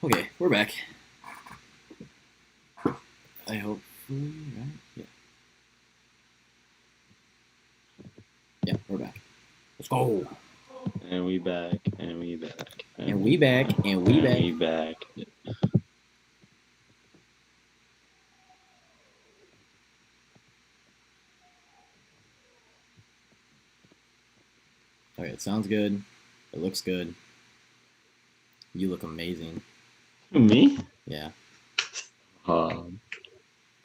Okay, we're back. I hope. Right? Yeah. Yeah, we're back. Let's go. And we back, and we back, And we back, and we and back. we back. Okay, it sounds good. It looks good. You look amazing. Me? Yeah. Um,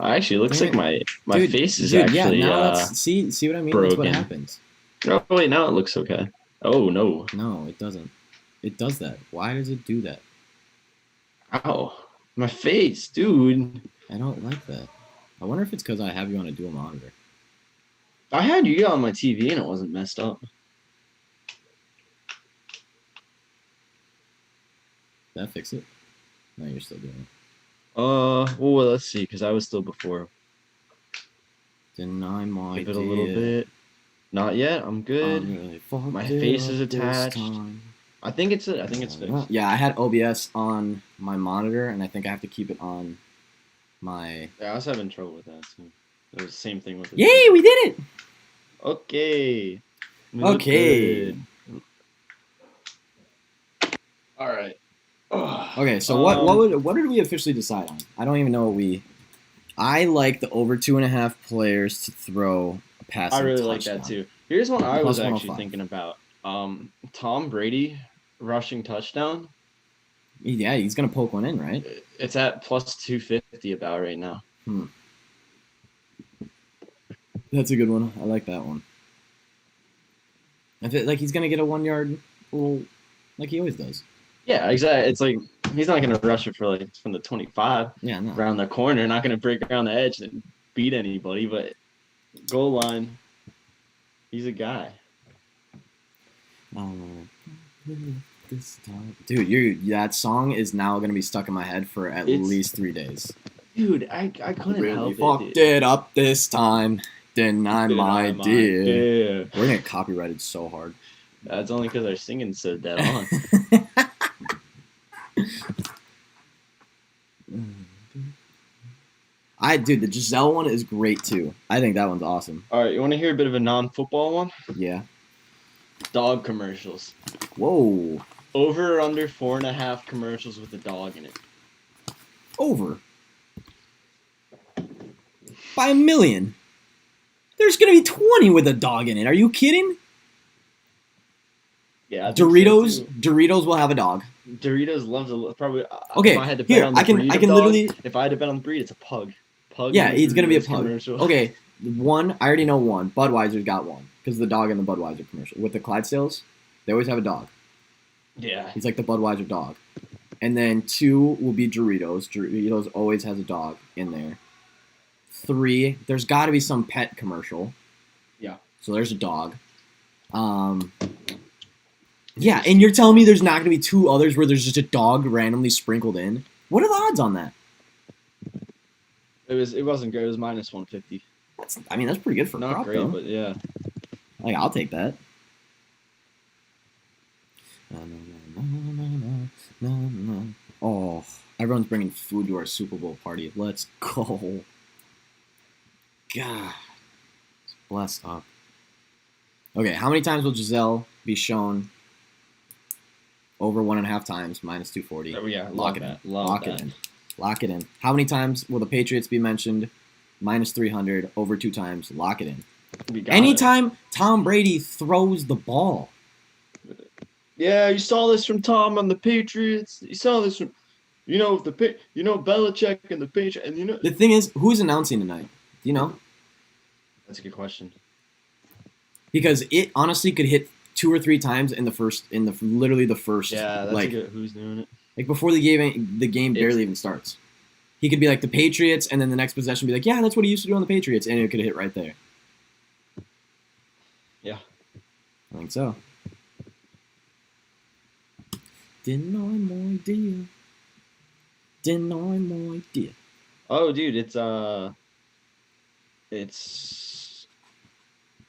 actually, it looks Damn like it. my Dude, face is dude, yeah, actually now that's see what I mean? That's what broken. happens. Oh wait, now it looks okay. Oh no! No, it doesn't. It does that. Why does it do that? Ow! My face, dude. I don't like that. I wonder if it's because I have you on a dual monitor. I had you on my TV and it wasn't messed up. Did that fix it? No, you're still doing it. Well, let's see, because I was still before. Deny my Give it a little bit. Not yet. I'm good. Really My it face up is attached. time. I think it's I think it's fixed. Yeah, I had OBS on my monitor, and I think I have to keep it on my. Yeah, I was having trouble with that too. It was the same thing with the Yay, we did it! Okay. We look Okay. good. All right. Okay, so what did we officially decide on? I don't even know what we. I like the over 2.5 players to throw a pass. I really like that too. Here's one I was Plus actually 105. thinking about. Tom Brady rushing touchdown. Yeah, he's gonna poke one in, right? It's at plus 250 about right now. That's a good one. I like that one. If it, like he's gonna get a 1 yard rule, like he always does. Yeah, exactly. It's like he's not gonna rush it for like from the 25 no. around the corner, not gonna break around the edge and beat anybody, but goal line, he's a guy. This time. Dude, that song is now gonna be stuck in my head for at least 3 days. Dude, I couldn't really help fucked it up this time. Deny my idea. We're gonna get copyrighted so hard. That's only because our singing's so dead on. Dude, the Giselle one is great too. I think that one's awesome. All right, you want to hear a bit of a non-football one? Yeah. Dog commercials. Whoa. Over or under 4.5 commercials with a dog in it? Over. By a million. There's gonna be 20 with a dog in it. Are you kidding? Yeah. Doritos. So Doritos will have a dog. Doritos loves probably. Okay. If I had to bet Here, on the I can dog, literally. If I had to bet on the breed, it's a pug. Pug. Yeah, it's gonna be a pug. Commercial. Okay. One. I already know one. Budweiser's got one because the dog in the Budweiser commercial with the Clydesdales, they always have a dog. Yeah. He's like the Budweiser dog. And then 2 will be Doritos. Doritos always has a dog in there. 3, there's got to be some pet commercial. Yeah. So there's a dog. Yeah, and you're telling me there's not going to be 2 others where there's just a dog randomly sprinkled in? What are the odds on that? It wasn't good. It was minus 150. That's pretty good for not crop, great, though. but yeah. Like, I'll take that. Oh, everyone's bringing food to our Super Bowl party. Let's go. God. It's blessed up. Okay, how many times will Giselle be shown over 1.5 times, minus 240? Oh, yeah, Lock it that. in. Love Lock that. it in. Lock it in. How many times will the Patriots be mentioned? Minus 300, over 2 times. Lock it in. Anytime Tom Brady throws the ball. Yeah, you saw this from Tom on the Patriots. You saw this from, Belichick and the Patriots, and The thing is, who's announcing tonight? Do you know? That's a good question. Because it honestly could hit 2 or 3 times literally the first. Yeah, that's a good. Who's doing it? Like before the game barely even starts. He could be like the Patriots, and then the next possession be like, yeah, that's what he used to do on the Patriots, and it could hit right there. Yeah, I think so. Deny my idea. Deny my idea. Oh, dude, it's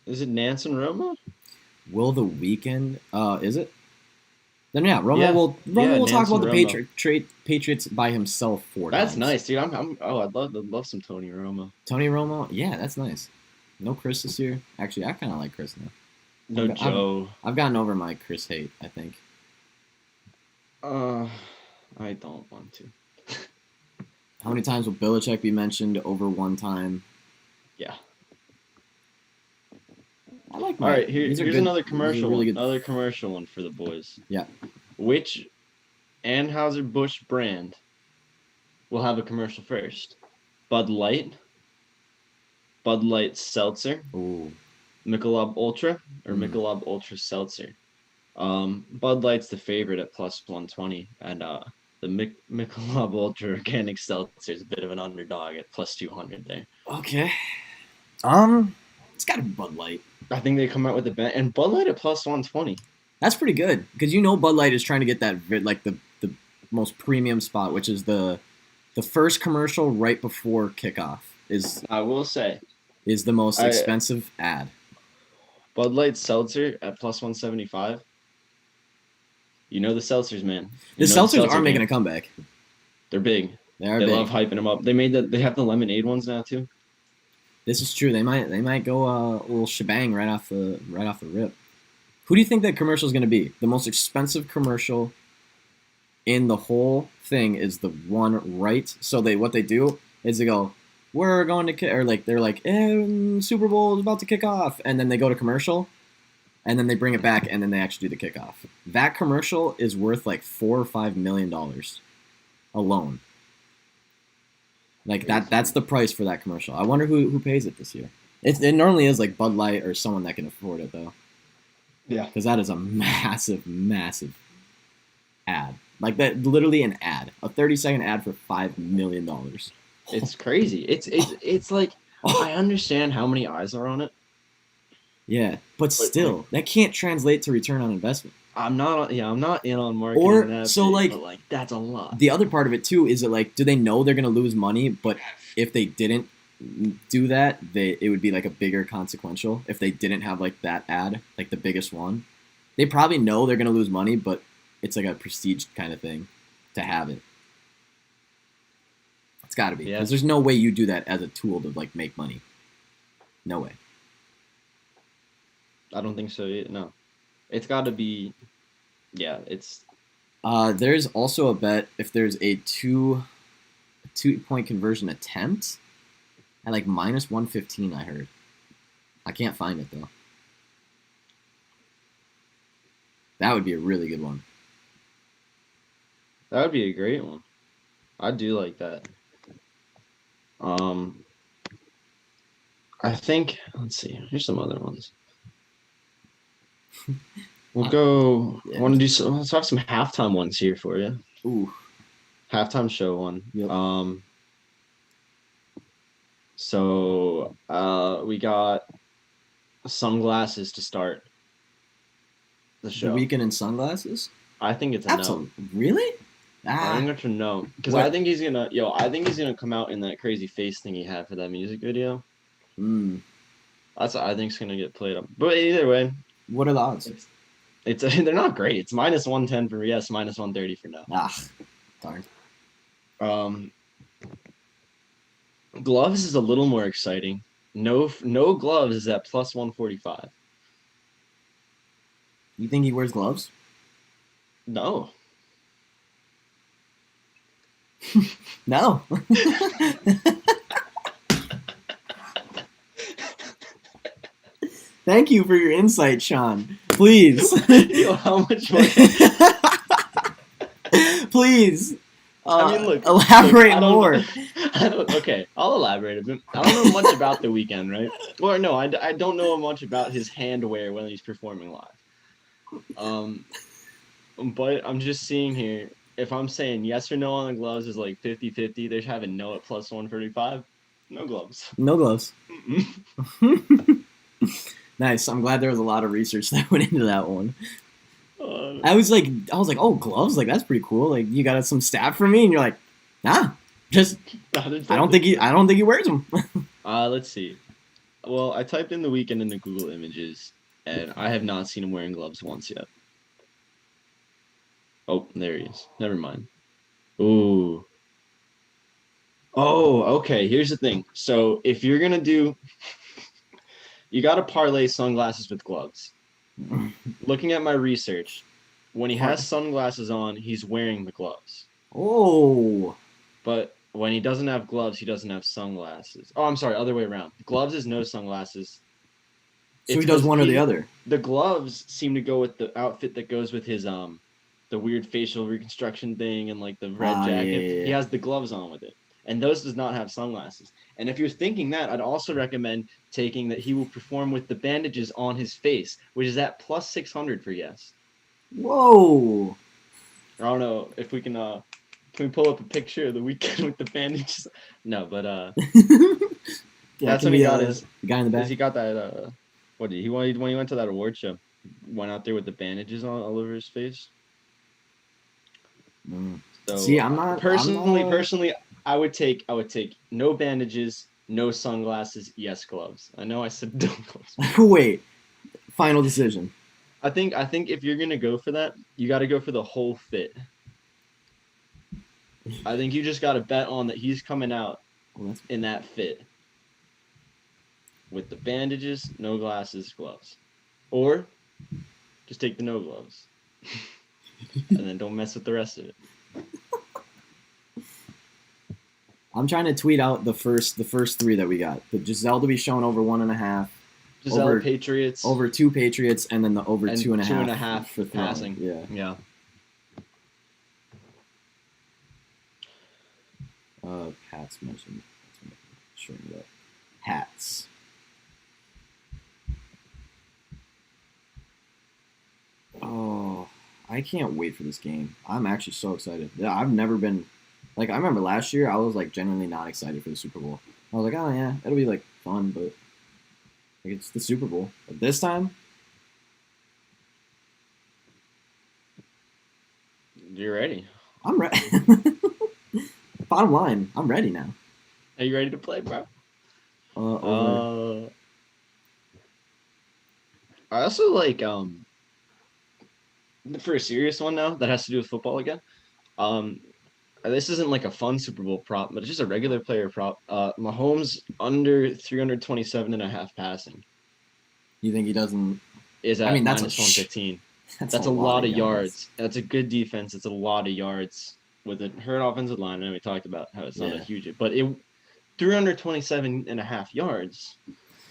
is it Nance and Roma? Will the Weekend? Is it? Then yeah, Romo Yeah. will talk Nancy about the Romo. Patriots by himself 4 times. That's nice, dude. I'd love some Tony Romo. Tony Romo, yeah, that's nice. No Chris this year. Actually, I kind of like Chris now. No Joe. I've gotten over my Chris hate, I think. I don't want to. How many times will Belichick be mentioned over 1 time? Yeah. I like All right, here's good, another commercial really one. good. Another commercial one for the boys. Yeah. Which Anheuser-Busch brand will have a commercial first? Bud Light, Bud Light Seltzer, Ooh. Michelob Ultra, or Michelob Ultra Seltzer. Bud Light's the favorite at plus 120, and the Michelob Ultra Organic Seltzer is a bit of an underdog at plus 200 there. Okay. It's got to be Bud Light. I think they come out with the bet, and Bud Light at plus 120. That's pretty good because Bud Light is trying to get that like the most premium spot, which is the first commercial right before kickoff. I will say is the most expensive ad. Bud Light Seltzer at plus 175. You know the seltzers, man. The seltzers are making a comeback. They're big. They are. They big. love hyping them up. They have the lemonade ones now too. This is true. They might go a little shebang right off the rip. Who do you think that commercial is going to be? The most expensive commercial in the whole thing is the one right. So what they do is they go, we're going to or like they're like Super Bowl is about to kick off, and then they go to commercial, and then they bring it back, and then they actually do the kickoff. That commercial is worth like $4 or $5 million alone. Like that's the price for that commercial. I wonder who pays it this year. It normally is like Bud Light or someone that can afford it though. Yeah, because that is a massive ad. Like that, literally an ad, a 30-second ad for $5 million. It's crazy. It's like I understand how many eyes are on it. Yeah, but still, that can't translate to return on investment. I'm not in on marketing. Or so but that's a lot. The other part of it too is that like, do they know they're gonna lose money? But if they didn't do that, it would be like a bigger consequential. If they didn't have like that ad, like the biggest one, they probably know they're gonna lose money, but it's like a prestige kind of thing to have it. It's got to be because there's no way you do that as a tool to like make money. No way. I don't think so. No, it's got to be. Yeah, it's. There's also a bet if there's a 2-point conversion attempt at like minus 115. I heard. I can't find it though. That would be a really good one. That would be a great one. I do like that. I think. Let's see. Here's some other ones. We'll go. I want to do some. Let's have some halftime ones here for you. Ooh. Halftime show one. Yep. So we got sunglasses to start the show. The Weeknd in sunglasses? I think it's a no. Really? I think it's a no because I think he's gonna. I think he's gonna come out in that crazy face thing he had for that music video. That's what I think is gonna get played up. But either way. What are the odds? They're not great. It's minus 110 for yes, minus 130 for no. Darn. Gloves is a little more exciting. No gloves is at plus 145. You think he wears gloves? No. No. Thank you for your insight, Sean. Please. Yo, how much money? Please. Look, elaborate more. Okay, I'll elaborate a bit. I don't know much about The Weeknd, right? Or no, I don't know much about his handwear when he's performing live. But I'm just seeing here, if I'm saying yes or no on the gloves is like 50-50, they're having no at plus 135. No gloves. No gloves. Nice. I'm glad there was a lot of research that went into that one. I was like, oh, gloves, like that's pretty cool. Like you got some stat for me, and you're like, nah, just I don't think he wears them. Let's see. Well, I typed in The Weeknd into Google Images, and I have not seen him wearing gloves once yet. Oh, there he is. Never mind. Ooh. Oh, okay. Here's the thing. So if you're gonna do, you gotta parlay sunglasses with gloves. Looking at my research, when he Par- has sunglasses on, he's wearing the gloves. oh, But when he doesn't have gloves, he doesn't have sunglasses. Oh, I'm sorry, other way around. Gloves is no sunglasses. so It's he does because one or the he other. the gloves seem to go with the outfit that goes with his the weird facial reconstruction thing and like the red Ah, yeah, jacket. yeah, He yeah. has the gloves on with it. And those does not have sunglasses. And if you're thinking that, I'd also recommend taking that he will perform with the bandages on his face, which is at plus 600 for yes. Whoa. I don't know if we can we pull up a picture of the weekend with the bandages? No, but Yeah, that's can when he we got his the guy in the is back? he got that what did he when he went to that award show, went out there with the bandages on all over his face. Mm. So See, I'm not personally, I would take no bandages, no sunglasses, yes gloves. I know I said no gloves. wait, final decision. I think if you're gonna go for that, you got to go for the whole fit. I think you just got to bet on that he's coming out Oh, that's in that fit with the bandages, no glasses, gloves, or just take the no gloves and then don't mess with the rest of it. I'm trying to tweet out the first three that we got. The Giselle to be shown over 1.5, Giselle over Patriots over 2 Patriots, and then the over and two and a two half and a half for throwing. passing. Yeah. Yeah. Hats mentioned. Sure, that. Hats. Oh, I can't wait for this game. I'm actually so excited. Yeah, I've never been like I remember last year I was like genuinely not excited for the Super Bowl. I was like, oh yeah, it'll be like fun, but like it's the Super Bowl. But this time, You're ready. I'm ready. Bottom line, I'm ready now. Are you ready to play, bro? Over. Uh, I also like for a serious one now that has to do with football again. Um, this isn't like a fun Super Bowl prop, but it's just a regular player prop. Mahomes under 327 and a half passing You think he doesn't? is I at mean, minus 115. that's a That's a lot lot of of yards. yards. That's a good defense. It's a lot of yards with a hurt offensive line. And we talked about how it's not a Yeah, huge, but it 327 and a half yards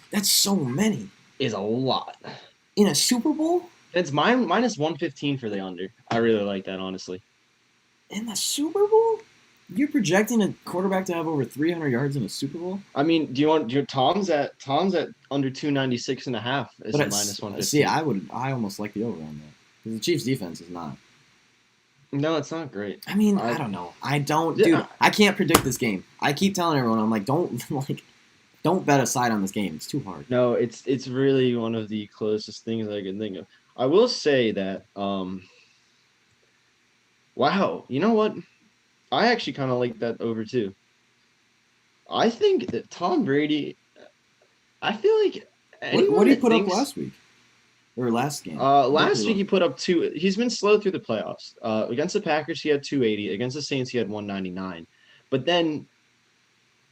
that's so many is a lot. in a Super Bowl. It's minus 115 for the under. I really like that, honestly. In the Super Bowl, you're projecting a quarterback to have over 300 yards in a Super Bowl. I mean, Tom's at under 296 and a half is But a it's, minus see, 115. I almost like the over on that because the Chiefs' defense is not. No, it's not great. I mean, I I don't know. I don't, dude. yeah, I can't predict this game. I keep telling everyone, I'm like, don't like, don't bet aside on this game. It's too hard. no, it's really one of the closest things I can think of. I will say that wow, you know what? I actually kind of like that over too. I think that Tom Brady, I feel like What anyone did he that put up thinks last week or last game? What did he last put week up? he put up two. He's been slow through the playoffs. Against the Packers he had 280. Against the Saints he had 199. But then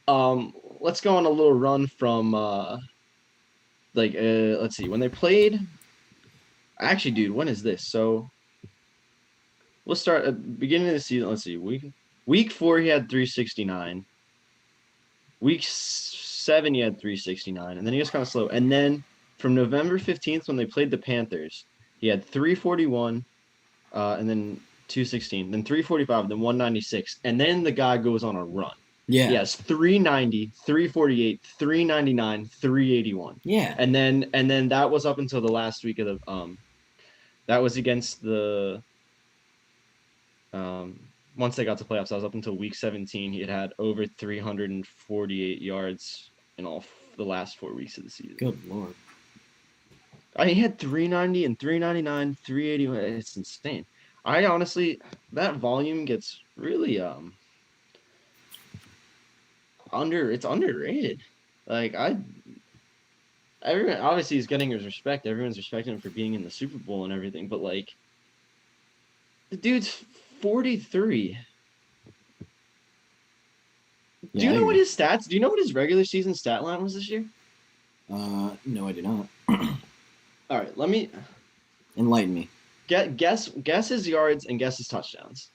let's go on a little run from let's see when they played. Actually, dude, when is this? So let's start at the beginning of the season. Let's see. Week 4 he had 369. Week 7 he had 369, and then he was kind of slow. And then from November 15th when they played the Panthers, he had 341, and then 216, then 345, then 196, and then the guy goes on a run. He Yeah, has 390, 348, 399, 381. yeah. And then that was up until the last week of the that was against the um once they got to playoffs, that was up until week 17. He had over 348 yards in all the last 4 weeks of the season. Good lord. I mean, he had 390 and 399, 381. It's insane. I honestly, that volume gets really it's underrated. Like everyone obviously is getting his respect. Everyone's respecting him for being in the Super Bowl and everything, but like The dude's 43. Do Yeah, you I know what agree. his stats? Do you know what his regular season stat line was this year? No, I do not. All right, let me Enlighten me. guess his yards and guess his touchdowns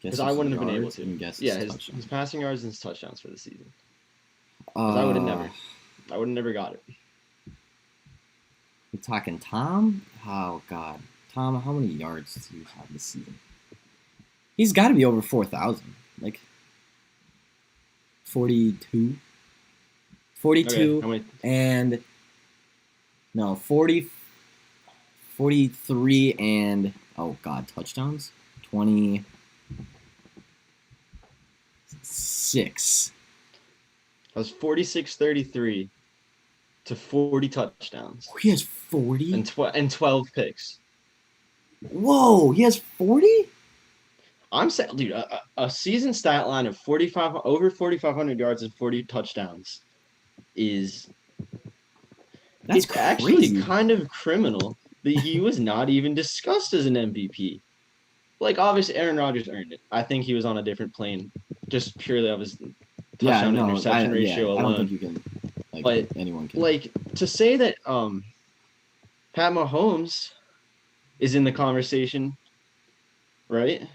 Guess because I his wouldn't have been able yards to. and guess Yeah, his his touchdown. passing yards and his touchdowns for the season because Uh, I would have never got it. we're talking Tom. Oh God, Tom, how many yards do you have this season? He's got to be over 4,000. Like 42, Okay, 42, how many? and no 40, 43, and oh God, touchdowns 26. I was 46-33 to 40 touchdowns Oh, he has 40. and 12 picks. Whoa, he has 40. I'm saying, dude, a season stat line of 45 over 4,500 yards and 40 touchdowns is That's it's actually crazy. kind of criminal that he was not even discussed as an MVP. Like obviously Aaron Rodgers earned it. I think he was on a different plane just purely of his Yeah, touchdown to no, interception yeah, ratio I don't think alone. you can, like, But anyone can. like to say that Pat Mahomes is in the conversation, right?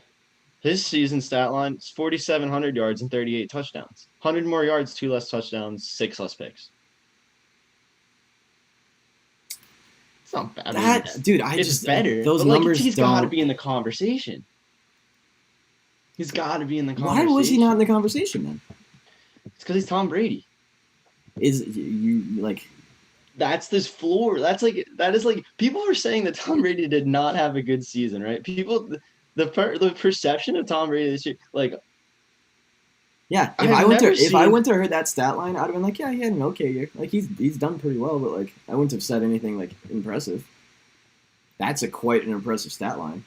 His season stat line is 4,700 yards and 38 touchdowns. 100 more yards, 2 less touchdowns, 6 less picks. It's not bad. I mean, That dude, I it's just better, those but like numbers he's got to don't. be in the conversation. He's got to be in the Why conversation. was he not in the conversation then? It's because he's Tom Brady. Is you like? That's this floor. That is like people are saying that Tom Brady did not have a good season, right? People, the perception of Tom Brady this year, like Yeah, I've never if I seen. went to heard that stat line, I'd have been like, yeah, he had an okay year. Like he's done pretty well, but like I wouldn't have said anything like impressive. That's a quite an impressive stat line,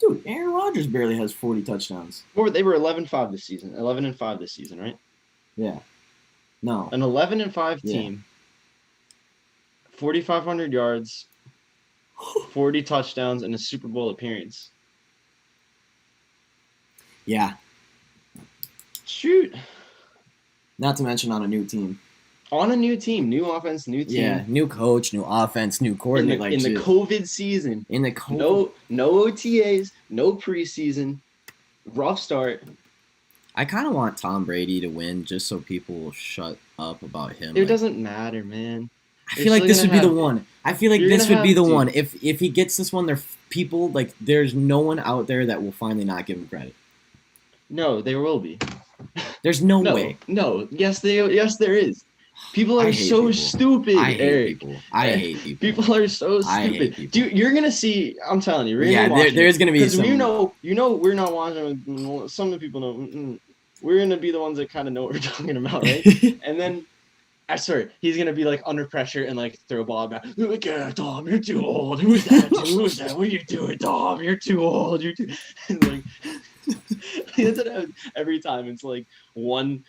dude. Aaron Rodgers barely has 40 touchdowns. Or they were 11-5 this season. 11-5 this season, right? Yeah, no, An 11-5 yeah, team, 4,500 yards, 40 touchdowns, and a Super Bowl appearance. yeah. Shoot. Not to mention on a new team. On a new team, new offense, new team. Yeah, new coach, new offense, new In coordinator. the COVID season, in the COVID. no OTAs, no preseason, rough start. I kind of want Tom Brady to win just so people will shut up about him. It Like, doesn't matter, man. I You're feel like still this would gonna be the have- one. I feel like you're this gonna would be have the to- one. If he gets this one, there people like there's no one out there that will finally not give him credit. No, there will be. There's no No, way. no. Yes, there is. People I are hate so people. stupid, I hate Eric. people. I hate people. People are so I hate stupid. people. Dude, you're gonna see. I'm telling you. We're Yeah, gonna watch there's gonna be because some. you know, we're not watching. Some of the people know. We're gonna be the ones that kind of know what we're talking about, right? And then, I swear, he's gonna be like under pressure and like throw a ball back. Like, yeah, Tom, you're too old. Who's that? Who's that? What are you doing, Tom? You're too old. You're too. And like, every time it's like one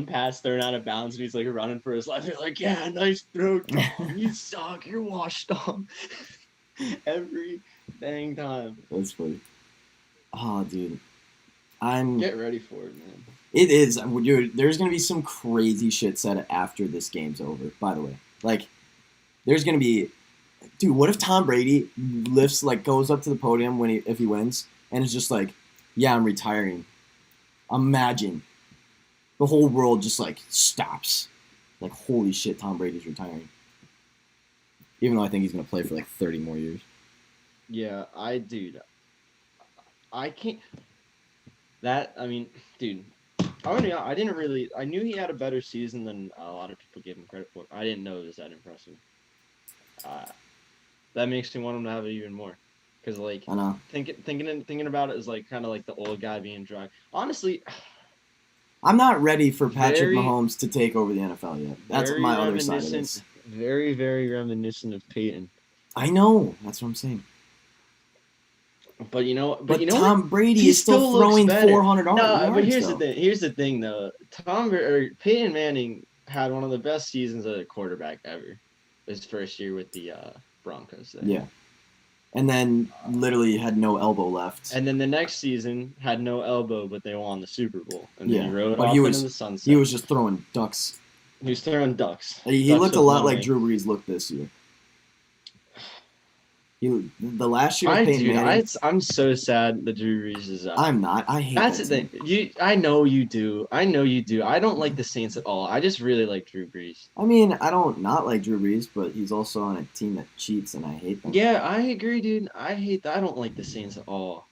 pass thrown out of bounds and he's like running for his life. They're like, yeah, nice throw, Tom. You suck. You're washed, Tom. Every dang time. That's funny. Oh, dude, I'm. Get ready for it, man. It is, dude. There's gonna be some crazy shit said after this game's over. By the way, like, there's gonna be, dude. What if Tom Brady goes up to the podium if he wins, and is just like, yeah, I'm retiring. Imagine, the whole world just like stops, like, holy shit, Tom Brady's retiring. Even though I think he's gonna play for like 30 more years. Yeah, dude, I can't. I mean, dude. I didn't really. I knew he had a better season than a lot of people gave him credit for. I didn't know it was that impressive. That makes me want him to have it even more, because like I know. thinking about it is like kind of like the old guy being dry. Honestly, I'm not ready for Patrick Very- Mahomes to take over the NFL yet. That's very my other side of reminiscent- this. Very, very reminiscent of Peyton. I know. That's what I'm saying. But you know, But you know Tom Brady He is still still looks throwing better. 400 yards. No, but here's though. the thing. Here's the thing, though. Peyton Manning had one of the best seasons of a quarterback ever. His first year with the Broncos. There. Yeah. and then literally had no elbow left. And then the next season had no elbow, but they won the Super Bowl. And then he Yeah, rode but off into the sunset. he was just throwing ducks. He was throwing ducks. He Ducks looked a with lot one like wing. Drew Brees looked this year. The last year of Peyton Manning. I'm so sad that Drew Brees is out. I'm not. I hate That's that the team. thing. I know you do. I know you do. I don't like the Saints at all. I just really like Drew Brees. I mean, I don't not like Drew Brees, but he's also on a team that cheats, and I hate them. Yeah, I agree, dude. I don't like the Saints at all.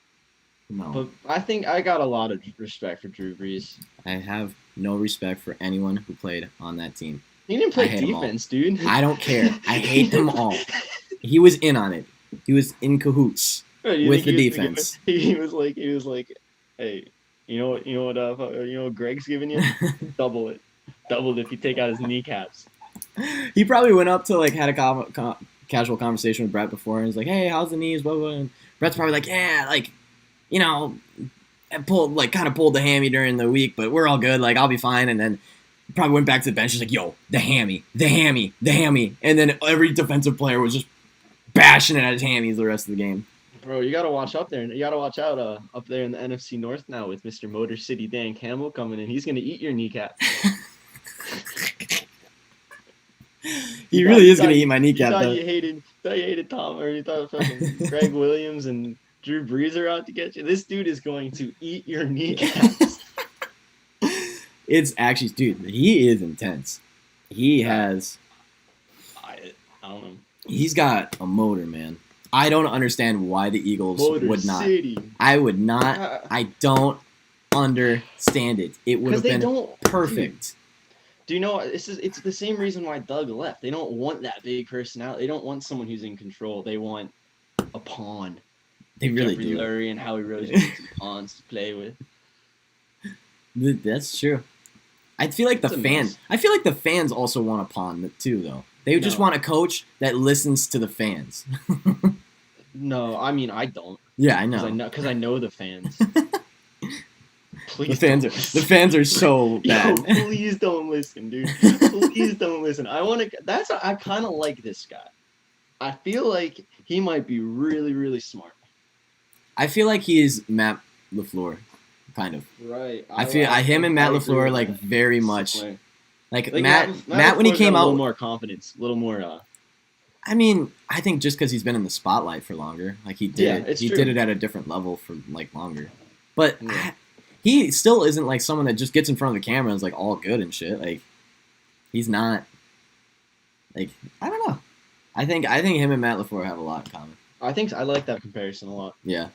No, But I think I got a lot of respect for Drew Brees. I have no respect for anyone who played on that team. He didn't I play hate 'em all. defense, dude. I don't care. I hate them all. He was in on it. He was in cahoots. You with think the he was thinking- defense. He was like, hey, you know what Greg's giving you? Double it if you take out his kneecaps. He probably went up to like had a casual conversation with Brett before, and he's like, "Hey, how's the knees?" Blah blah. And Brett's probably like, "Yeah, like, you know, I pulled the hammy during the week, but we're all good. Like, I'll be fine." And then probably went back to the bench. He's like, "Yo, the hammy," and then every defensive player was just bashing it at his hammies the rest of the game. Bro, you gotta watch up there. You gotta watch out up there in the NFC North now with Mr. Motor City Dan Campbell coming in. He's gonna eat your kneecap. He You really thought- is gonna eat my You kneecap thought though. you hated Tom, or you thought fucking Greg Williams and Drew Brees are out to get you. This dude is going to eat your kneecaps. It's actually, dude, he is intense. He has, I don't know. he's got a motor, man. I don't understand why the Eagles Motor would not. City. I would not. I don't understand it. It would Because have they been don't perfect. Do you know it's the same reason why Doug left. They don't want that big personality. They don't want someone who's in control. They want a pawn. They really Jeffrey do. Lurie and Howie Rose need some pawns to play with. That's true. I feel like the It's a fans. mess. I feel like the fans also want a pawn too, though. They just No. want a coach that listens to the fans. No, I mean I don't. Yeah, I know. Because I know the fans. Please The fans are so Yo, bad. please don't listen, dude. Please don't listen. I kind of like this guy. I feel like he might be really, really smart. I feel like he is Matt LaFleur, kind of. Right. I feel him and Matt LaFleur like very much. Like Matt when he LaFleur's came got a little out. more confidence, a little more. I mean, I think just because he's been in the spotlight for longer, like he did Yeah, it. it's He true. did it at a different level for like longer. But Yeah. he still isn't like someone that just gets in front of the camera and is like all good and shit. Like he's not. Like I don't know. I think him and Matt LaFleur have a lot in common. I like that comparison a lot, Yeah.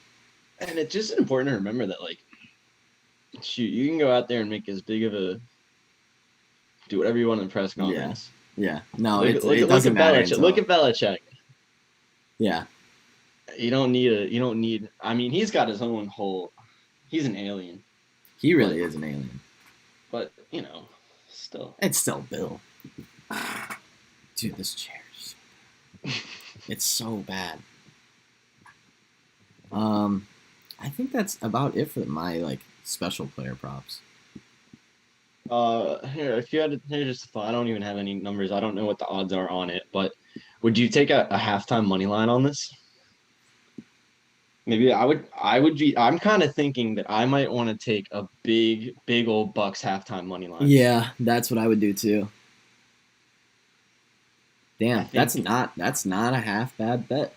and it's just important to remember that like, shoot, you can go out there and make as big of a, do whatever you want in the press conference. Yeah. No, Look, it look doesn't at matter. Belichick. Look at Belichick. Yeah. You don't need. I mean, he's got his own whole. He's an alien, He really is an alien. but still. It's still Bill. Dude, this chair is it's so bad. I think that's about it for my like special player props. Here, if you had to, here's just fun. I don't even have any numbers. I don't know what the odds are on it, but would you take a halftime money line on this? Maybe I would be. I'm kind of thinking that I might want to take a big old Bucks halftime money line. Yeah, that's what I would do too. Damn, think- that's not a half bad bet.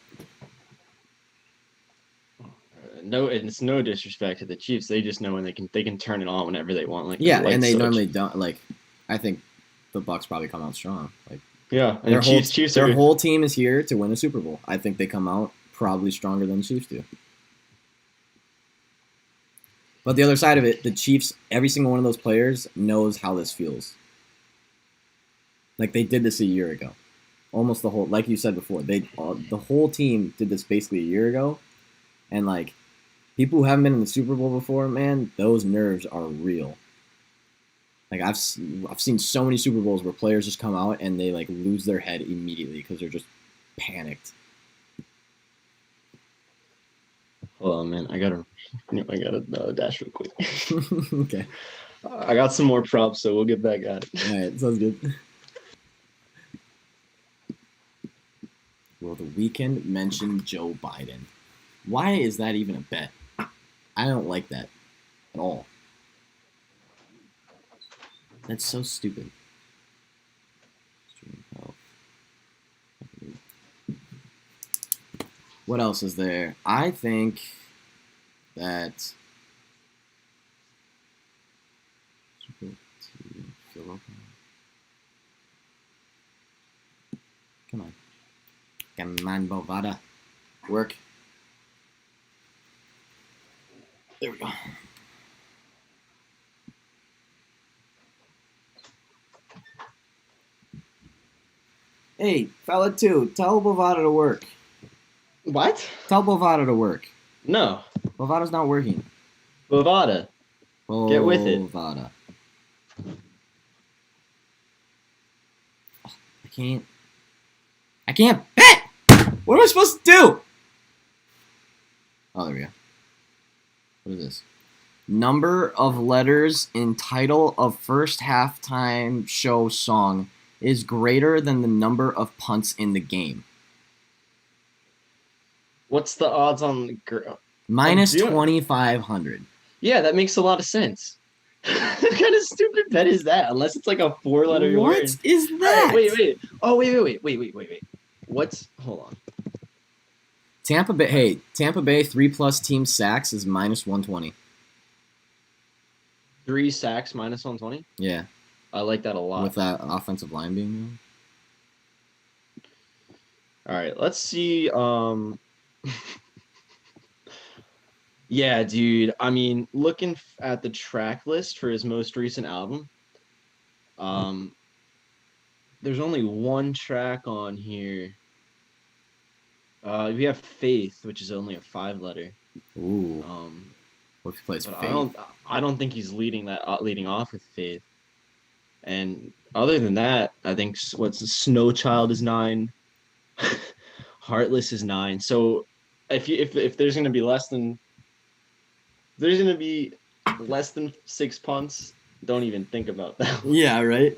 No, it's no disrespect to the Chiefs. They just know when they can turn it on whenever they want. Like Yeah, like and they such. normally don't like. I think the Bucks probably come out strong. Like Yeah, and Chiefs their are whole team is here to win a Super Bowl. I think they come out probably stronger than the Chiefs do. But the other side of it, the Chiefs, every single one of those players knows how this feels. Like they did this a year ago. Almost the whole, like you said before, the whole team did this basically a year ago. And like people who haven't been in the Super Bowl before, man, those nerves are real. Like I've seen so many Super Bowls where players just come out and they like lose their head immediately because they're just panicked. Hold on, man. I gotta dash real quick. Okay. I got some more props, so we'll get back at it. All right. Sounds good. Will the Weekend mentioned Joe Biden. Why is that even a bet? I don't like that at all. That's so stupid. What else is there? I think that come on. Come on, Bovada. Work. There we go. Hey, fella two, tell Bovada to work. What? Tell Bovada to work. No. Bovada's not working. Bovada. Get with it. Bovada. I can't bet! What am I supposed to do? Oh, there we go. What is this? Number of letters in title of first halftime show song is greater than the number of punts in the game. What's the odds on Minus 2,500. Yeah, that makes a lot of sense. What kind of stupid bet is that? Unless it's like a 4-letter word. What is that? Wait. Oh, wait. What's... Hold on. Tampa Bay, 3+ team sacks is minus 120. 3 sacks minus 120? Yeah. I like that a lot. With that offensive line being there. All right, let's see. Yeah, dude. I mean, looking at the track list for his most recent album, there's only one track on here. We have Faith, which is only a 5-letter. Ooh. What if he plays Faith? I don't think he's leading off with Faith. And other than that, I think Snow Child is 9. Heartless is 9. So if there's gonna be less than 6 punts, don't even think about that. Yeah, right.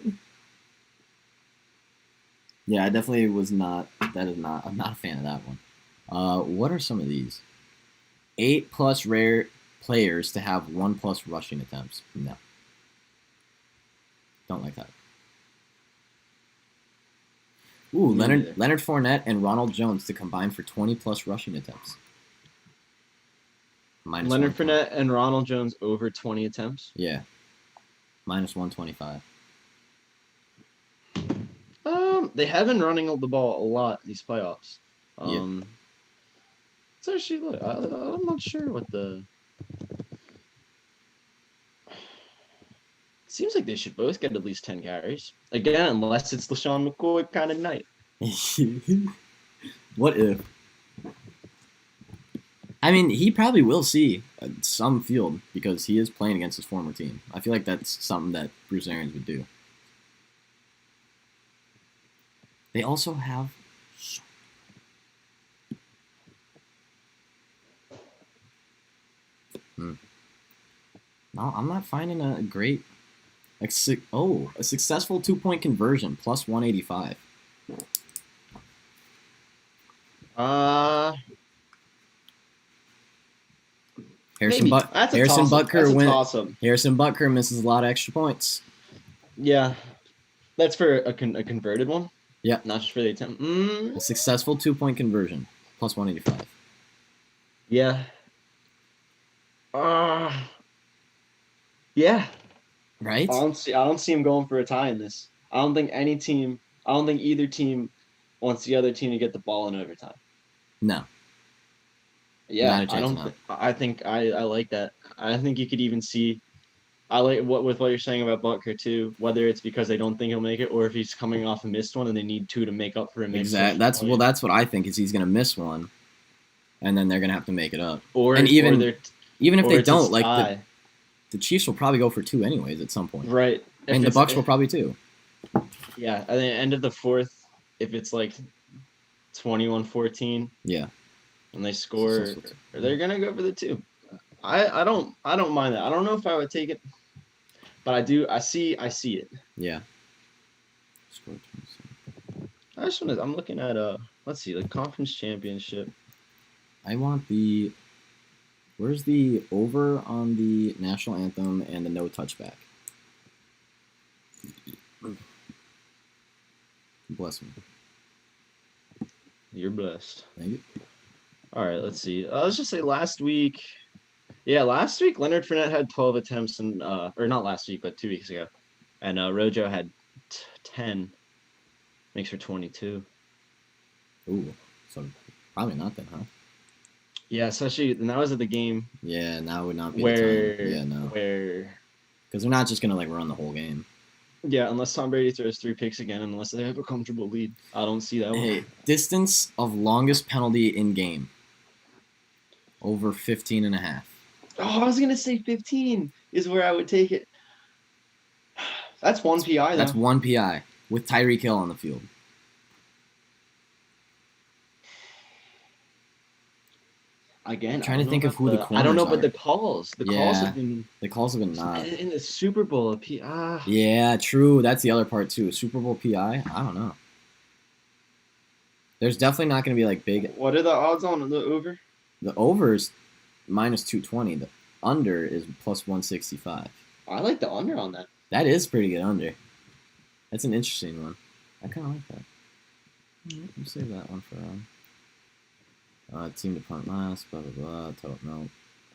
Yeah, I definitely was not. That is not. I'm not a fan of that one. What are some of these? 8+ rare players to have 1+ rushing attempts. No. Don't like that. Ooh, Leonard Fournette and Ronald Jones to combine for 20+ rushing attempts. Minus Leonard Fournette and Ronald Jones over 20 attempts? Yeah. Minus 125. They have been running the ball a lot these playoffs. Yeah. It's actually, I'm not sure what the... Seems like they should both get at least 10 carries. Again, unless it's LeSean McCoy kind of night. What if? I mean, he probably will see some field because he is playing against his former team. I feel like that's something that Bruce Arians would do. They also have... No, I'm not finding a great... a successful 2-point conversion, plus 185. Harrison Butker Harrison Butker misses a lot of extra points. Yeah, that's for a converted one. Yeah, not just for the attempt. A successful 2-point conversion, plus 185. Yeah. Yeah. Right. I don't see him going for a tie in this. I don't think either team wants the other team to get the ball in overtime. No. Yeah, I think I like that. I think you could even see. I like what you're saying about Butker too. Whether it's because they don't think he'll make it, or if he's coming off a missed one and they need 2 to make up for a missed. Exactly. That's what I think is he's gonna miss one, and then they're gonna have to make it up. Even if they don't, like the Chiefs will probably go for 2 anyways at some point. Right. And the Bucs will probably too. Yeah, at the end of the 4th, if it's like 21-14. Yeah. And they score, they're gonna go for the 2. I don't mind that. I don't know if I would take it, but I do. I see it. Yeah. I'm looking at let's see, the conference championship. I want the. Where's the over on the national anthem and the no touchback? Bless me. You're blessed. Thank you. All right, let's see. Let's just say last week. Yeah, last week Leonard Fournette had 12 attempts and or not last week, but 2 weeks ago, and Rojo had 10. Makes for 22. Ooh, so probably not then, huh? Yeah, especially and that was at the game Yeah, now would not be where the time. Yeah, no, where because they're not just gonna like run the whole game. yeah, unless Tom Brady throws 3 picks again, unless they have a comfortable lead, I don't see that Hey, one. distance of longest penalty in game. Over 15 and a half. Oh, I was gonna say 15 is where I would take it. That's one PI though. That's one PI with Tyreek Hill on the field. Again, I'm trying to think of who the I don't know, corners but are. the calls. The calls Yeah. have been The calls have been not. in the Super Bowl. Yeah, true. That's the other part too. Super Bowl PI. I don't know. There's definitely not going to be like big. What are the odds on the over? The over is minus 220. The under is plus 165. I like the under on that. That is pretty good under. That's an interesting one. I kind of like that. Let me save that one for team to punt last. Blah blah blah. Total note.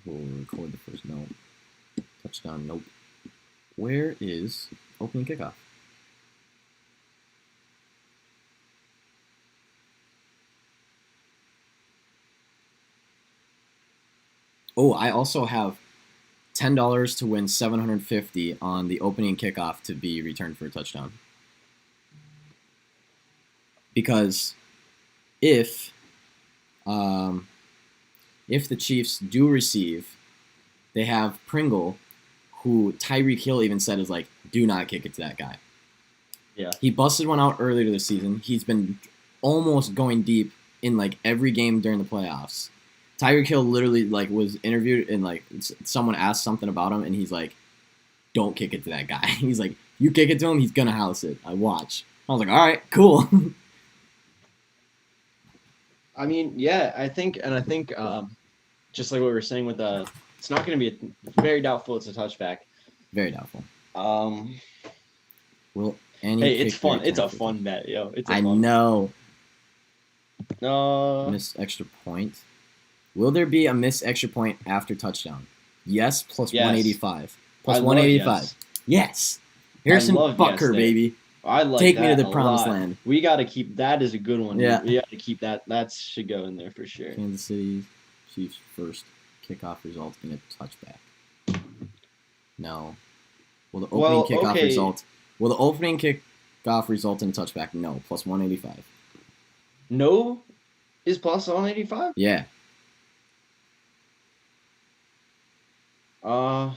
We'll record the first note. Touchdown. Nope. Where is opening kickoff? Oh, I also have $10 to win $750 on the opening kickoff to be returned for a touchdown. Because if the Chiefs do receive, they have Pringle, who Tyreek Hill even said is like, do not kick it to that guy. Yeah. He busted one out earlier this season. He's been almost going deep in like every game during the playoffs. Tyreek Hill literally like was interviewed and like someone asked something about him and he's like, don't kick it to that guy. He's like, you kick it to him, he's gonna house it. I watch. I was like, all right, cool. I mean, yeah, I think just like what we were saying with it's not going to be very doubtful. It's a touchback. Very doubtful. Will any? Hey, it's fun. kick It's a return for fun bet, yo. It's a I fun. know. No. Miss extra point. Will there be a miss extra point after touchdown? Yes, plus Yes. 185. Plus I love 185. yes. Yes. Harrison love Butker, yes there. baby. I like Take me to that the a promised lot. land. We got to keep that is a good one. Yeah. We got to keep that. That should go in there for sure. Kansas City Chiefs first kickoff result in a touchback. No. Will the opening kickoff okay. result? Will the opening kickoff result in a touchback? No. Plus 185. No is plus 185? Yeah.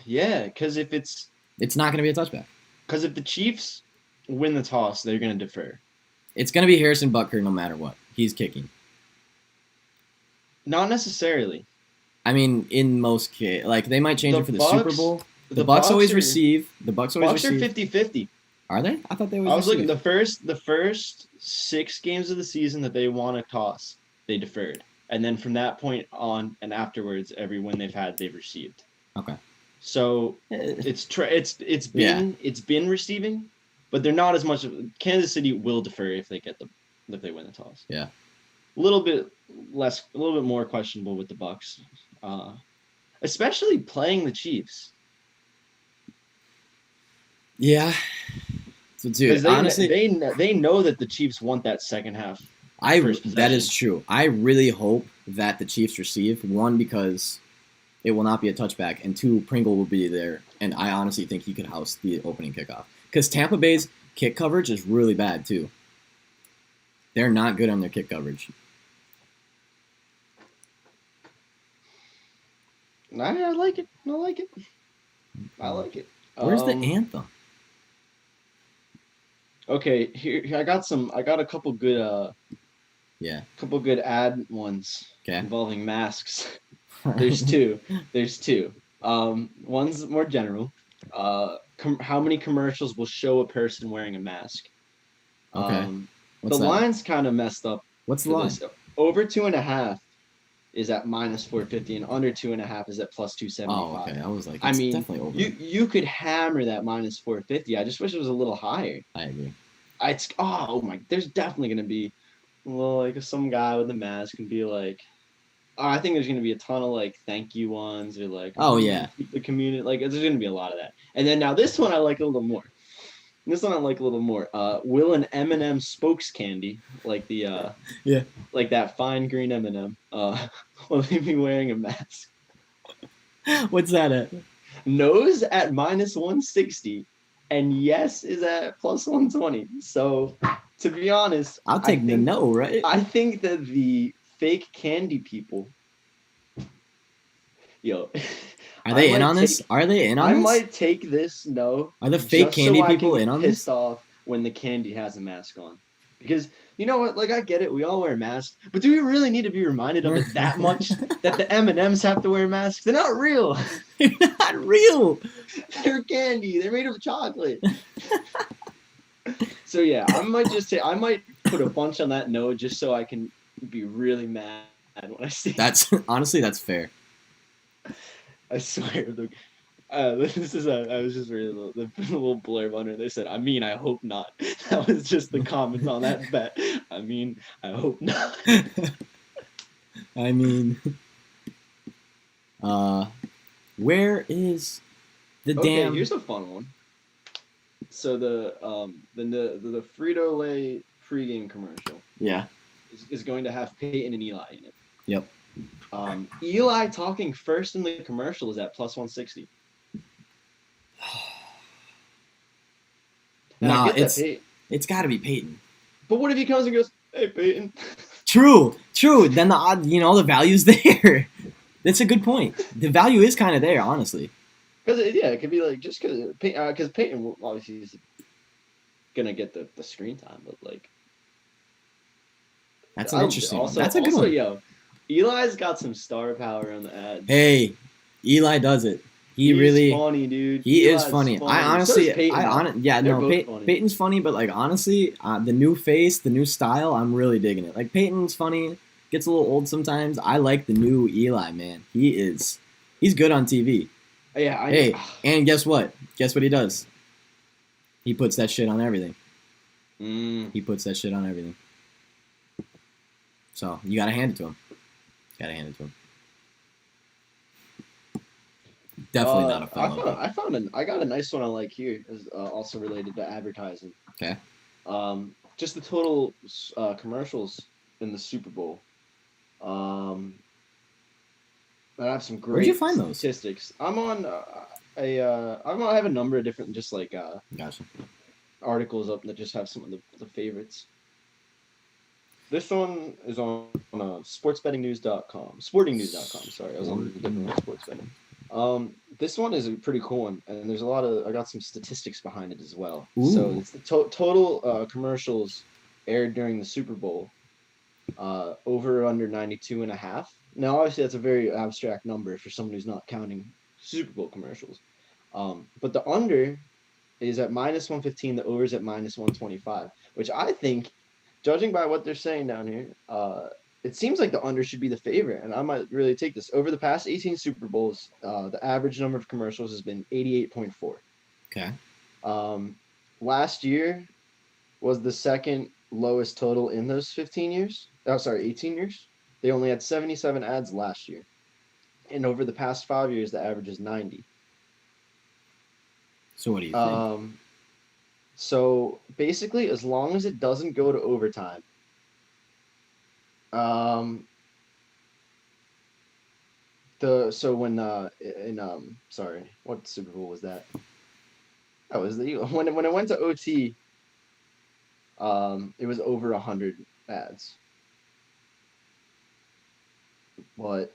Yeah, because if not going to be a touchback. if the Chiefs win the toss, they're going to defer. It's going to be Harrison Butker no matter what. He's kicking. Not necessarily. I mean, in most cases, like they might change The it for the Bucks- Super Bowl. The Bucks always receive. The Bucks always Bucks are receive. 50-50. Are they? I thought they always I was looking receive. the first 6 games of the season that they won a toss, they deferred. And then from that point on and afterwards, every win they've had, they've received. Okay. So it's been receiving, but they're not as much. Kansas City will defer if they win the toss. Yeah. A little bit more questionable with the Bucks, especially playing the Chiefs. Yeah. So, dude, honestly, they know that the Chiefs want that second half. that is true. I really hope that the Chiefs receive, one, because it will not be a touchback, and two, Pringle will be there, and I honestly think he could house the opening kickoff. Because Tampa Bay's kick coverage is really bad, too. They're not good on their kick coverage. I like it. I like it. I like it. Where's the anthem? Okay, here I got a couple good Yeah. couple good ad ones Okay. involving masks. There's two. One's more general. How many commercials will show a person wearing a mask? Okay. The What's that? line's kind of messed up What's the for line? this. Over 2.5 is at minus 450, and under 2.5 is at plus Oh, 275. okay. I was like, I it's mean, definitely over. you could hammer that minus 450. I just wish it was a little higher. I agree. It's oh my, there's definitely gonna be, well, like some guy with a mask can be like, oh, I think there's gonna be a ton of like thank you ones or like, Oh yeah. keep the community, like there's gonna be a lot of that. And then now this one I like a little more. This one I like a little more. Will an M&M spokes candy like the Yeah. like that fine green M&M will he be wearing a mask? What's that at? Nose at minus 160 and yes is at plus 120. So to be honest, I'll take the no, right? I think that the fake candy people, yo, Are I they in might on this? take Are they in on I this? might take this no Are the fake just so candy I can people get in on pissed this? off when the candy has a mask on. Because you know what, like I get it, we all wear masks, but do we really need to be reminded of it that much that the M&Ms have to wear masks? They're not real. They're not real. They're candy. They're made of chocolate. So yeah, I might put a bunch on that no just so I can be really mad when I see. That's honestly, that's fair. I swear. This is I was just reading the little blurb under. They said, "I mean, I hope not." That was just the comment on that bet. I mean, I hope not. I mean, uh, where is the Okay, damn? here's a fun one. So the Frito Lay pregame commercial Yeah. is going to have Peyton and Eli in it. Yep. Eli talking first in the commercial is at plus 160. And I Nah, get that Peyton, it's got to be Peyton. but what if he comes and goes, "Hey Peyton"? True. Then the odd, the value's there. That's a good point. The value is kind of there, honestly. Because it could be like just because Peyton obviously is gonna get the screen time, but like That's an interesting one. also That's a good one. yo, Eli's got some star power on the ads. Hey, Eli does it. He's really funny, dude. He Eli's is funny. I honestly, so Peyton, Peyton's funny, but like honestly, the new face, the new style, I'm really digging it. Like Peyton's funny, gets a little old sometimes. I like the new Eli, man. He's good on TV. Yeah. Hey, and guess what? Guess what he does? He puts that shit on everything. He puts that shit on everything. So you gotta hand it to him. Definitely not a fellow. I got a nice one I like here. Is also related to advertising. Okay. Just the total commercials in the Super Bowl. I have some great. Where'd you find those statistics? I'm on I have a number of different just like gotcha. articles up that just have some of the favorites. This one is on sportsbettingnews.com. Sportingnews.com. Sorry, I was on the different one, sports betting. This one is a pretty cool one, and there's I got some statistics behind it as well. Ooh. So it's the total commercials aired during the Super Bowl, over or under 92.5. Now, obviously, that's a very abstract number for someone who's not counting Super Bowl commercials. But the under is at minus 115, the over is at minus 125, which I think, judging by what they're saying down here, it seems like the under should be the favorite, and I might really take this. Over the past 18 Super Bowls, the average number of commercials has been 88.4. Okay. Last year was the second lowest total in those 15 years. Oh, sorry, 18 years. They only had 77 ads last year. And over the past 5 years, the average is 90. So what do you think? So basically, as long as it doesn't go to overtime, sorry, what Super Bowl was that? That was when it went to OT. It was over 100 ads. But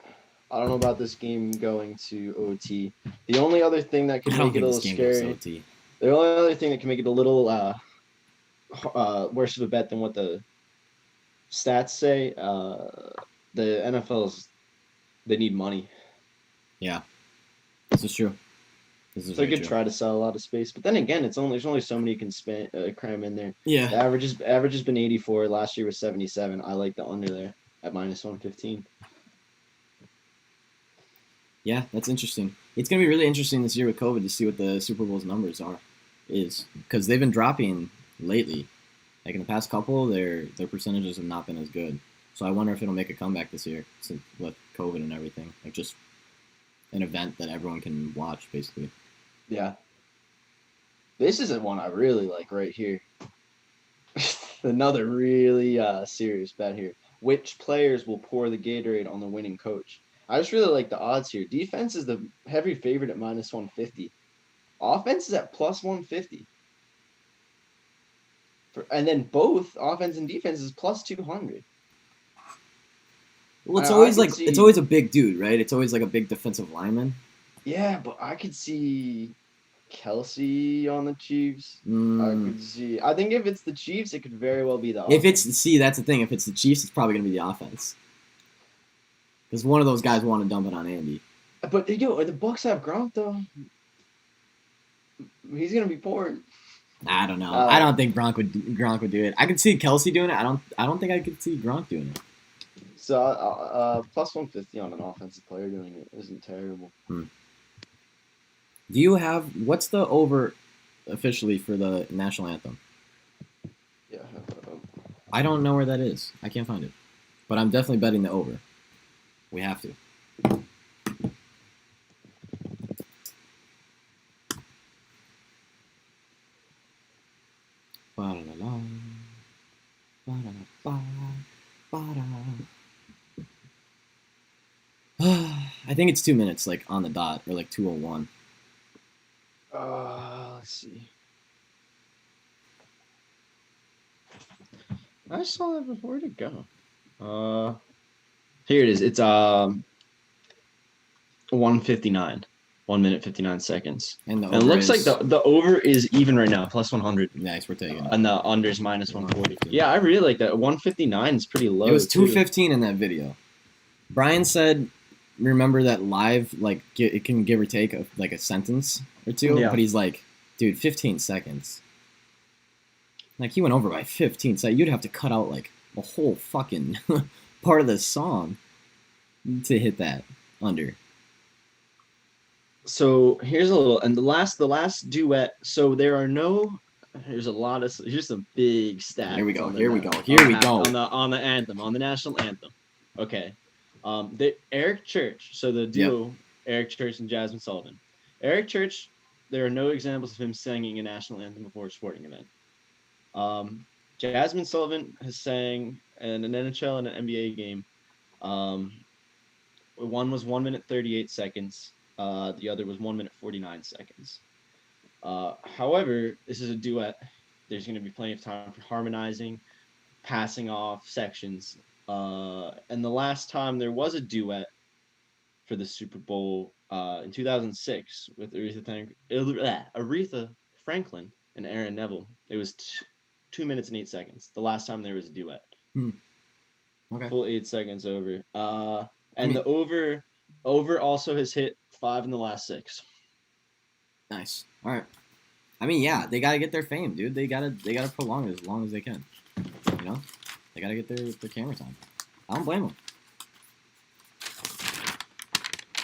I don't know about this game going to OT. The only other thing that can make it a little scary. The only other thing that can make it a little worse of a bet than what the stats say, the NFL's, they need money. Yeah, this is true. This is So I very could true. try to sell a lot of space, but then again, there's only so many you can cram in there. Yeah. The average has been 84. Last year was 77. I like the under there at -115. Yeah, that's interesting. It's gonna be really interesting this year with COVID to see what the Super Bowl's numbers is because they've been dropping lately. Like in the past couple, their percentages have not been as good. So I wonder if it'll make a comeback this year with COVID and everything. Like just an event that everyone can watch, basically. Yeah, this is the one I really like right here. Another really serious bet here. Which players will pour the Gatorade on the winning coach? I just really like the odds here. Defense is the heavy favorite at -150. Offense is at +150. And then both offense and defense is +200. Well, I could it's see, always a big dude, right? It's always like a big defensive lineman. yeah, but I could see Kelsey on the Chiefs. I Mm, could see. I think if it's the Chiefs, it could very well be the if it's offense. that's the thing. If it's the Chiefs, it's probably gonna be the offense because one of those guys want to dump it on Andy. But the Bucks have Gronk though. He's gonna be pouring. I don't know. I Uh, don't think Gronk would do it. I could see Kelsey doing it. I don't think I could see Gronk doing it. so +150 on an offensive player doing it isn't terrible. Hmm. Do you have what's the over officially for the national anthem? Yeah. I don't know where that is. I can't find it. But I'm definitely betting the over. We have to. Ba-da-da-da. Ba-da-da-ba. Ba-da. I think it's 2 minutes, like on the dot, or like 2:01. Let's see. I saw that before. Where'd it go? Here it is. It's 1:59, 1 minute 59 seconds. And the And it over looks like is the over is even right now, +100, nice. We're taking it. and the under is -140. Yeah, I really like that. 159 is pretty low. It was too. 2:15 in that video. Brian said, "Remember that live, like it can give or take like a sentence or two." Yeah. But he's like, "Dude, 15 seconds." Like he went over by 15 seconds. You'd have to cut out like a whole fucking part of the song to hit that under. So here's a little, and the last duet. So there are no. Here's some big stats. Here we go. on the Here we na- go. Here we go. on the anthem, on the national anthem. Okay, the Eric Church. So the duo Eric Church and Jasmine Sullivan. Eric Church. There are no examples of him singing a national anthem before a sporting event. Jasmine Sullivan has sang in an NHL and an NBA game. One was 1 minute 38 seconds. The other was 1 minute 49 seconds. However, this is a duet. There's going to be plenty of time for harmonizing, passing off sections. And the last time there was a duet for the Super Bowl in 2006 with Aretha Franklin and Aaron Neville, it was 2 minutes and 8 seconds. The last time there was a duet. Okay. Full 8 seconds over. And the over also has hit 5 in the last 6. Nice. All right. I mean, yeah, they gotta get their fame, dude. They gotta prolong it as long as they can. You know, they gotta get their camera time. I don't blame them.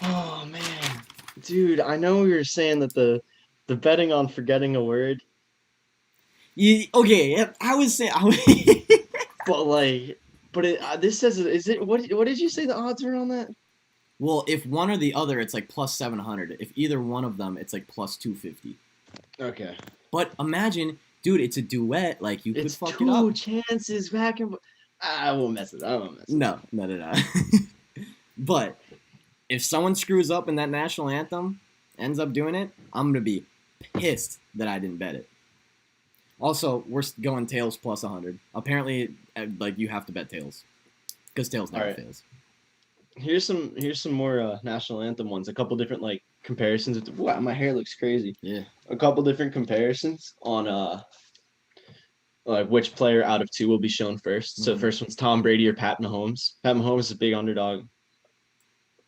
Oh man, dude, I know you're saying that the betting on forgetting a word, Okay, I was saying, but this says is it what did you say the odds were on that? well, if one or the other, it's like +700. If either one of them, it's like +250. Okay, But imagine, dude, it's a duet. Like you it's could fuck it up. 2 chances back and I won't mess it. I won't mess it. No. But if someone screws up in that national anthem, ends up doing it, I'm gonna be pissed that I didn't bet it. Also, we're going tails +100. Apparently, like you have to bet tails because tails never Alright. fails. Here's some more national anthem ones. A couple different like comparisons. Wow, my hair looks crazy. Yeah. A couple different comparisons on like which player out of 2 will be shown first. So the first one's Tom Brady or Pat Mahomes. Pat Mahomes is a big underdog,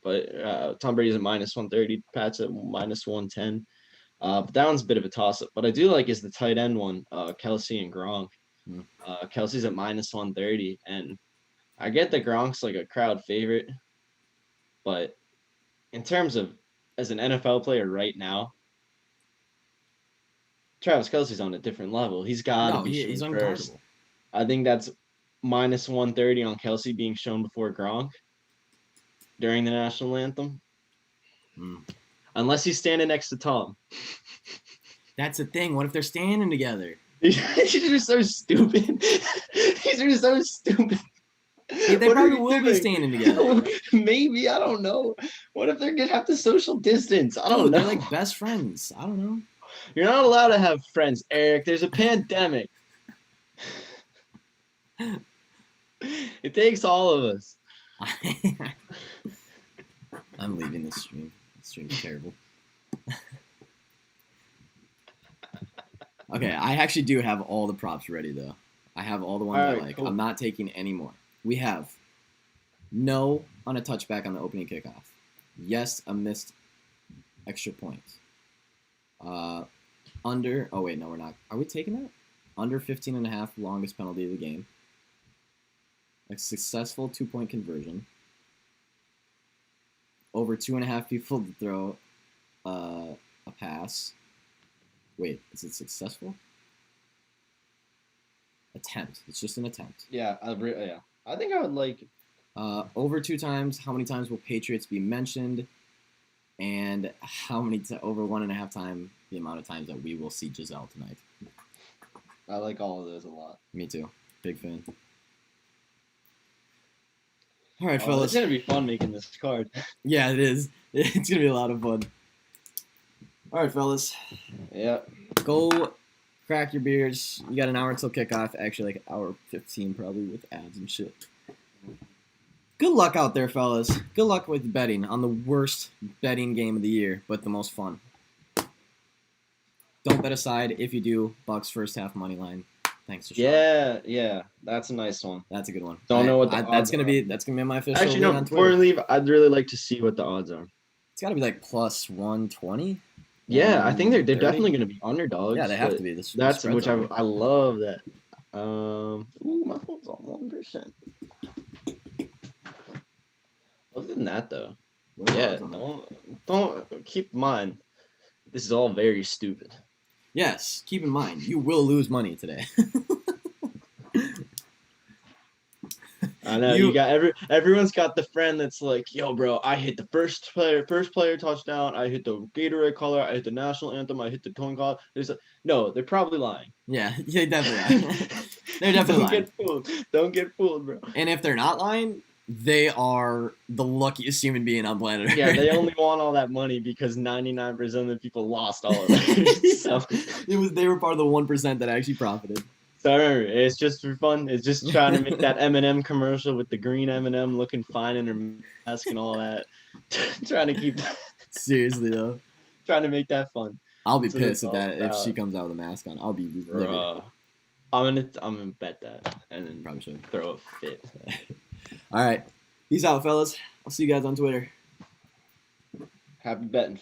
but Tom Brady's at -130. Pat's at -110. But that one's a bit of a toss-up. What I do like is the tight end one, Kelsey and Gronk. Hmm. Kelsey's at -130, and I get that Gronk's like a crowd favorite, but in terms of as an NFL player right now, Travis Kelsey's on a different level. He's got to No, be he's shown first. unguardable. I think that's -130 on Kelsey being shown before Gronk during the national anthem, Hmm. unless he's standing next to Tom. That's the thing. What if they're standing together? These are so stupid. These are so stupid. They What are probably you will be doing? standing together. Maybe, I don't know. What if they're gonna have to social distance? I don't Dude, know. they're like best friends. I don't know. You're not allowed to have friends, Eric. There's a pandemic. It takes all of us. I'm leaving this stream. This stream's terrible. Okay, I actually do have all the props ready though. I have all the ones I Alright, like. cool. I'm not taking any more. We have no on a touchback on the opening kickoff. Yes, a missed extra point. Under. Oh wait, no, we're not. Are we taking that? Under 15.5, longest penalty of the game. A successful 2-point conversion. Over 2.5 people to throw a pass. Wait, is it successful? Attempt. It's just an attempt. Yeah, yeah. I think I would like. Over 2 times. How many times will Patriots be mentioned? And how many over 1.5 times the amount of times that we will see Giselle tonight? I like all of those a lot. Me too. Big fan. All right, It's fellas. gonna be fun making this card. Yeah, it is. It's gonna be a lot of fun. All right, fellas. Yeah. Go crack your beers. You got an hour until kickoff. Actually, like an hour 15 probably with ads and shit. Good luck out there, fellas. Good luck with betting on the worst betting game of the year, but the most fun. Don't bet aside. If you do, Bucks first half money line. Thanks to Sean. Yeah. That's a nice one. That's a good one. Don't know what the that's odds gonna are. be. That's gonna be my official. Actually, lead no. on Before we Twitter. leave, I'd really like to see what the odds are. It's got to be like plus 120. Yeah, I think they're 30. definitely going to be underdogs. Yeah, they have but to be. This That's spread's which I over. love that. Ooh, my phone's on 1%. Other than that, though, What are the yeah, odds on that? don't keep in mind. This is all very stupid. Yes, keep in mind you will lose money today. I know you got everyone's got the friend that's like, yo, bro, I hit the first player touchdown. I hit the Gatorade color. I hit the national anthem. I hit the coin color. No, they're probably lying. Yeah, they definitely are. They're definitely lying. Get fooled. Don't get fooled, bro. And if they're not lying, they are the luckiest human being on planet Earth. Yeah, they only want all that money because 99% of the people lost all of it. So They were part of the 1% that actually profited. So remember, it's just for fun. It's just trying to make that M&M commercial with the green M&M looking fine in her mask and all that. Trying to keep, Seriously though, trying to make that fun. I'll be That's what pissed it's if all she about. comes out with a mask on. I'll be livid. Bruh. I'm gonna bet that and then Probably should. throw a fit. All right, peace out, fellas. I'll see you guys on Twitter. Happy betting.